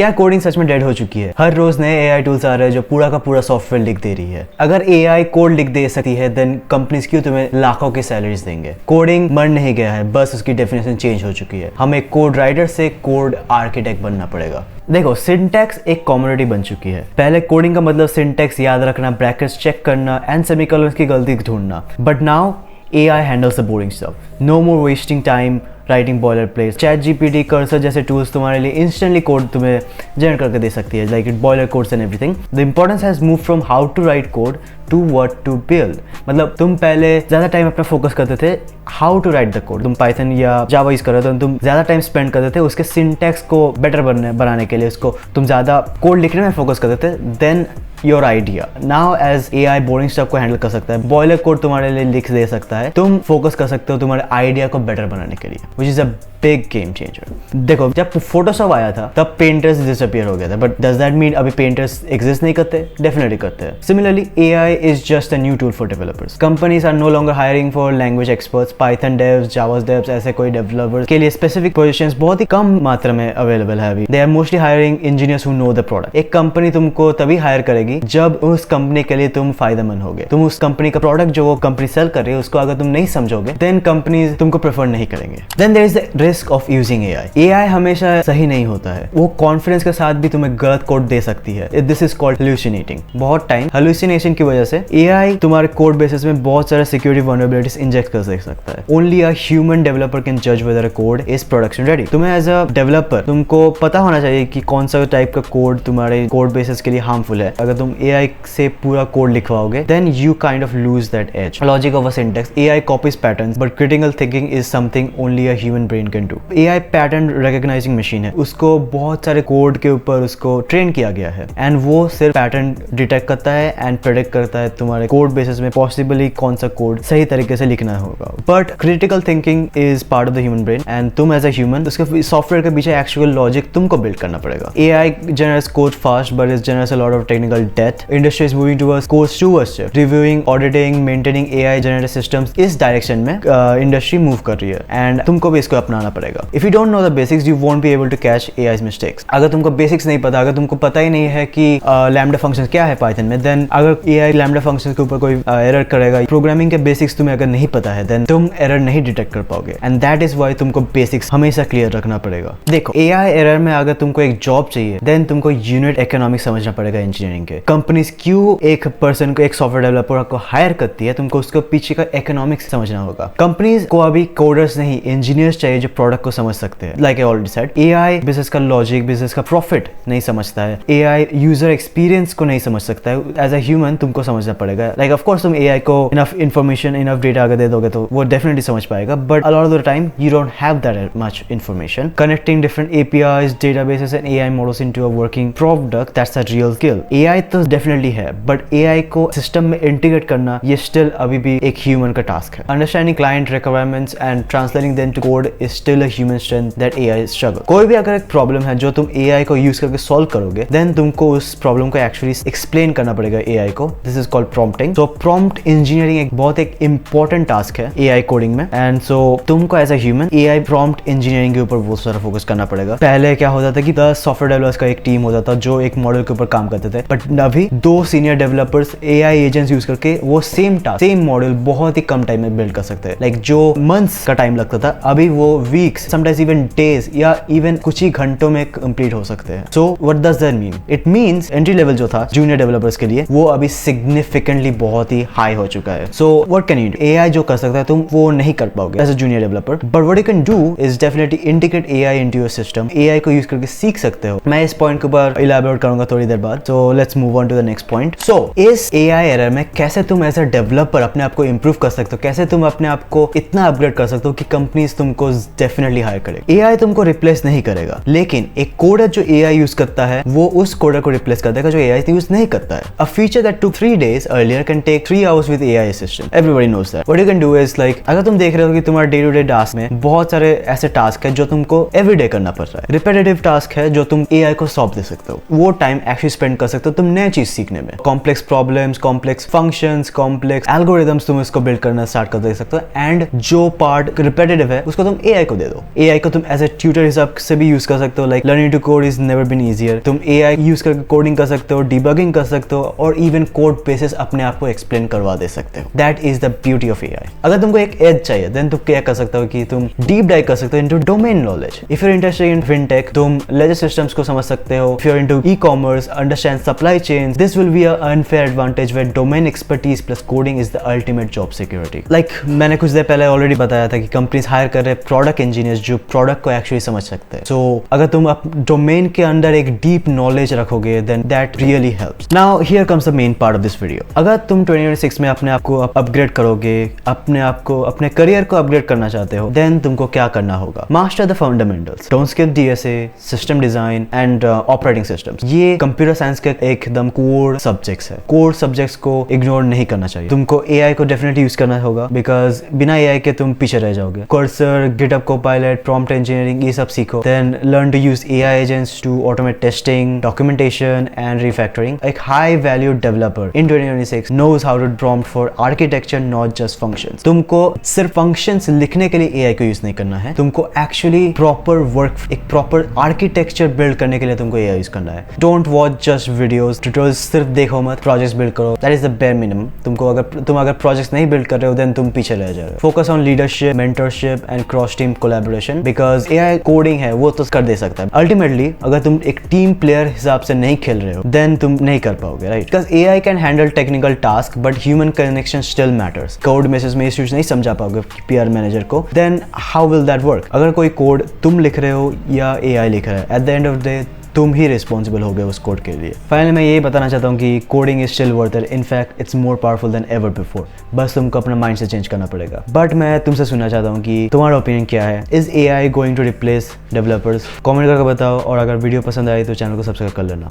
क्या कोडिंग सच में डेड हो चुकी है? हर रोज नए एआई टूल्स आ रहे हैं जो पूरा का पूरा सॉफ्टवेयर लिख दे रही है। अगर एआई कोड लिख दे सकती है देन कंपनीज क्यों तुम्हें लाखों की सैलरीज देंगे? कोडिंग मर नहीं गया है, बस उसकी डेफिनेशन चेंज हो चुकी है। हमें कोड राइटर से कोड आर्किटेक्ट बनना पड़ेगा। देखो, सिंटैक्स एक कॉमोडिटी बन चुकी है। पहले कोडिंग का मतलब सिंटैक्स याद रखना, ब्रैकेट्स चेक करना एंड सेमीकोलंस की गलती ढूंढना। But now AI handles the boring stuff. No more wasting time writing boilerplates. ChatGPT, Cursor जैसे tools तुम्हारे लिए instantly code तुम्हें generate करके दे सकती है, like boiler codes and everything. The importance has moved from how to write code to what to build. मतलब तुम पहले ज़्यादा टाइम अपना फोकस करते थे how to write the code. तुम Python या Java यूज कर रहे थे, तुम ज़्यादा टाइम स्पेंड करते थे उसके सिंटैक्स को बेटर बनाने के लिए, उसको तुम ज़्यादा कोड लिखने में फोकस करते थे then your idea. Now as AI boring stuff को हैंडल कर सकता है, बॉयलर कोड तुम्हारे लिए लिख दे सकता है, तुम फोकस कर सकते हो तुम्हारे आइडिया को बेटर बनाने के लिए, which is a big game changer. देखो, जब फोटोशॉप आया था तब पेंटर्स डिसअपीयर हो गया था, बट डज दैट मीन अभी पेंटर्स एग्जिस्ट नहीं करते? डेफिनेटली करते हैं। Similarly AI is just a new tool for developers. Companies are no longer hiring for language experts, Python devs, Java devs, ऐसे कोई डेवलपर्स के लिए स्पेसिफिक पोजीशंस बहुत ही कम मात्रा में अवेलेबल है अभी। They are mostly hiring engineers who know the product. एक कंपनी तुमको तभी हायर करेगी जब उस कंपनी के लिए तुम फायदेमंद होगे। तुम उस कंपनी का प्रोडक्ट जो वो कंपनी सेल कर रही है उसको अगर तुम नहीं समझोगे देन कंपनीज तुमको प्रेफर नहीं करेंगे। Then there is the risk of using AI हमेशा सही नहीं होता है, वो कॉन्फिडेंस के साथ भी तुम्हें गलत कोड दे सकती है। This is called hallucinating. बहुत टाइम हेलुसिनेशन की वजह से AI तुम्हारे कोड बेसिस में बहुत सारे सिक्योरिटी वल्नरेबिलिटीज इंजेक्ट कर सकता है। Only a human developer can जज whether a code is production ready. तुम्हें एज अ डेवलपर तुमको पता होना चाहिए कि कौन सा टाइप का कोड तुम्हारे कोड बेसिस के लिए हार्मफुल है। अगर तुम AI से पूरा कोड लिखवाओगे then you kind of lose that edge. Logic of a syntax, AI copies patterns but critical thinking is something only a human brain can do. AI pattern recognizing machine है, उसको बहुत सारे code के ऊपर उसको train किया गया है एंड वो सिर्फ पैटर्न डिटेक्ट करता है एंड प्रेडिक्ट करता है तुम्हारे कोड बेसिस में पॉसिबली कौन सा कोड सही तरीके से लिखना होगा। But critical thinking is part of the human brain and तुम एज अ ह्यूमन उसके सॉफ्टवेयर के पीछे एक्चुअल लॉजिक तुमको बिल्ड करना पड़ेगा। AI generates code fast but it generates a lot of technical debt. Industry is moving towards code stewardship, reviewing, auditing, maintaining AI generated systems. इस direction में industry move कर रही है एंड तुमको भी इसको अपनाना पड़ेगा। If you don't know the basics, you won't be able to catch AI's mistakes. अगर तुमको बेसिक्स नहीं पता, अगर तुमको पता ही नहीं है कि लैम्डा फंक्शन क्या है पाइथन में, देन अगर AI लैम्डा फंक्शन के ऊपर कोई एरर करेगा, प्रोग्रामिंग के बेसिक्स तुम्हें अगर नहीं पता है देन तुम एरर नहीं डिटेक्ट कर पाओगे एंड दैट इज वाई तुमको बेसिक्स हमेशा क्लियर रखना पड़ेगा। देखो, AI एरर में अगर तुमको एक जॉब चाहिए देन तुमको यूनिट इकोनॉमिक्स समझना पड़ेगा इंजीनियरिंग के। कंपनीज क्यों एक पर्सन को, एक सॉफ्टवेयर डेवलपर को हायर करती है, तुमको उसके पीछे का इकोनॉमिक्स समझना होगा। कंपनीज को अभी कोडर्स नहीं, इंजीनियर्स चाहिए जो प्रोडक्ट को समझ सकते हैं। Like I already said, AI business का लॉजिक, बिजनेस का प्रॉफिट नहीं समझता है, AI यूजर एक्सपीरियंस को नहीं समझ सकता है। एज अ ह्यूमन तुमको समझना पड़ेगा। लाइक ऑफ कोर्स तुम AI को इनफ इन्फॉर्मेशन, इनफ डेटा अगर दे दोगे तो वो डेफिनेटली समझ पाएगा, but a lot of the time you don't have that much information. Connecting different APIs, databases and AI models into a working product, that's a real skill. AI तो definitely है, but AI को system में integrate करना ये still अभी भी एक human का टास्क है। Understanding client requirements and translating them to code is still a human strength that AI struggle. कोई भी अगर एक प्रॉब्लम है जो तुम AI को यूज करके सॉल्व करोगे देन तुमको उस प्रॉब्लम को एक्चुअली एक्सप्लेन करना पड़ेगा AI को। This is called prompting. So prompt engineering एक बहुत एक इंपॉर्टेंट टास्क है AI कोडिंग में एंड सो तुमको as a human AI prompt engineering के ऊपर बहुत सारा फोकस करना पड़ेगा। पहले क्या होता था कि 10 सॉफ्टवेयर डेवलपर्स का एक टीम होता था जो एक मॉडल के ऊपर काम करते थे, बट अभी 2 senior developers AI agents use करके वो सेम टास्क, सेम मॉडल बहुत ही कम टाइम में बिल्ड कर सकते हैं। लाइक जो मंथ्स का टाइम लगता था अभी वो वीक्स, समटाइम्स इवन डेज या इवन कुछ ही घंटों में कंप्लीट हो सकते हैं। So what does that mean? It means entry level जो था जूनियर डेवलपर्स के लिए वो अभी सिग्निफिकेंटली बहुत ही हाई हो चुका है। So what can you do? AI जो कर सकता है तुम वो नहीं कर पाओगे as a junior developer, but what you can do is definitely integrate AI into your system. AI को यूज करके सीख सकते हो। मैं इस पॉइंट के ऊपर इलैबोरेट करूंगा थोड़ी देर बाद। So let's move on to the next point. So इस AI एरर में कैसे तुम एज अ डेवलपर अपने आप को इंप्रूव कर सकते हो, कैसे तुम अपने आप को इतना अपग्रेड कर सकते हो कि कंपनीज तुमको डेफिनेटली हायर करे। AI तुमको रिप्लेस नहीं करेगा, लेकिन एक कोडर जो AI यूज करता है वो उस कोडर को रिप्लेस कर देगा जो AI यूज नहीं करता है। A feature that took 3 days earlier can take 3 hours with AI assistant. Everybody knows that. What you can do is like, अगर तुम देख रहे हो कि तुम्हारे डे टू डे टास्क में बहुत सारे ऐसे टास्क है जो तुमको एवरीडे करना पड़ रहा है, रिपीटेटिव टास्क है जो तुम AI को सौंप दे सकते हो, वो टाइम एक्चुअली स्पेंड कर सकते हो तुम नई चीज सीखने में। Complex problems, complex functions, complex algorithms तुम इसको बिल्ड करना स्टार्ट कर दे सकते हो एंड जो पार्ट रिपीटेटिव है उसको तुम AI को दे दो। AI को तुम एज ए ट्यूटर हिसाब से भी यूज कर सकते हो, like learning to code is never been easier. तुम AI यूज करके कोडिंग कर सकते हो, डिबगिंग कर सकते हो और इवन कोड बेसिस अपने आप को एक्सप्लेन करवा दे सकते हो। That is the beauty of AI। अगर तुमको एक एज चाहिए देन तुम क्या कर सकते हो कि तुम डीप डाइव कर सकते हो into domain knowledge. If you are interested in fintech, तुम लेजर सिस्टम्स को समझ सकते हो। If you are into e-commerce, understand supply chains, this will be a unfair advantage where domain expertise plus coding is the ultimate job security. Like मैंने कुछ देर पहले already बताया था कि कंपनीज हायर कर रहे हैं प्रोडक्ट इंजीनियर्स जो प्रोडक्ट को एक्चुअली समझ सकते हैं। सो अगर तुम डोमेन के अंदर एक डीप नॉलेज रखोगे then that really helps. Now here comes the main part of this video. अगर तुम 2026 में अपने आप को अपग्रेड करोगे, अपने आप को अपने करियर को अपग्रेड करना चाहते हो, देन तुमको क्या करना होगा? Master the fundamentals, don't skip DSA, system design and operating systems. ये कंप्यूटर साइंस के एकदम कोर सब्जेक्ट्स है। कोर सब्जेक्ट्स को इग्नोर नहीं करना चाहिए। तुमको AI को डेफिनेटली यूज करना होगा बिकॉज बिना AI के तुम पीछे रह जाओगे। Cursor, GitHub Copilot, prompt engineering, ये सब सीखो। Then learn to use AI agents to automate testing, documentation and refactoring. एक high value developer in 2026 knows how to prompt for architecture, not just functions. तुमको सिर्फ functions लिखने के लिए AI को यूज नहीं करना है, तुमको actually proper work, एक proper architecture build करने के लिए तुमको AI यूज करना है। Don't watch just videos, tutorials सिर्फ देखो मत, projects build करो। That is the bare minimum. तुम अगर projects नहीं build कर रहे हो then तुम पीछे रह जा रहे हो। Focus on leadership, mentorship and cross team collaboration because AI coding है वो तो कर दे सकता है। Ultimately अगर तुम एक team player हिसाब से नहीं खेल रहे हो then तुम नहीं कर पाओगे, right? Because AI can handle technical task but human connection still matters. Code message में इश्यूज नहीं समझा पाओगे PR मैनेजर को, then how will that work? अगर कोई कोड तुम लिख रहे हो या AI लिख रहा है, at the end of the day तुम ही रिस्पॉन्सिबल हो गए उस कोड के लिए। फाइनली मैं यही बताना चाहता हूँ कि coding is still worth it, in fact it's more powerful than ever before. बस तुमको अपना माइंड से चेंज करना पड़ेगा। बट मैं तुमसे सुनना चाहता हूँ कि तुम्हारा ओपिनियन क्या है? Is AI going to replace developers? Comment करके बताओ और अगर वीडियो पसंद आई तो चैनल को सब्सक्राइब कर लेना।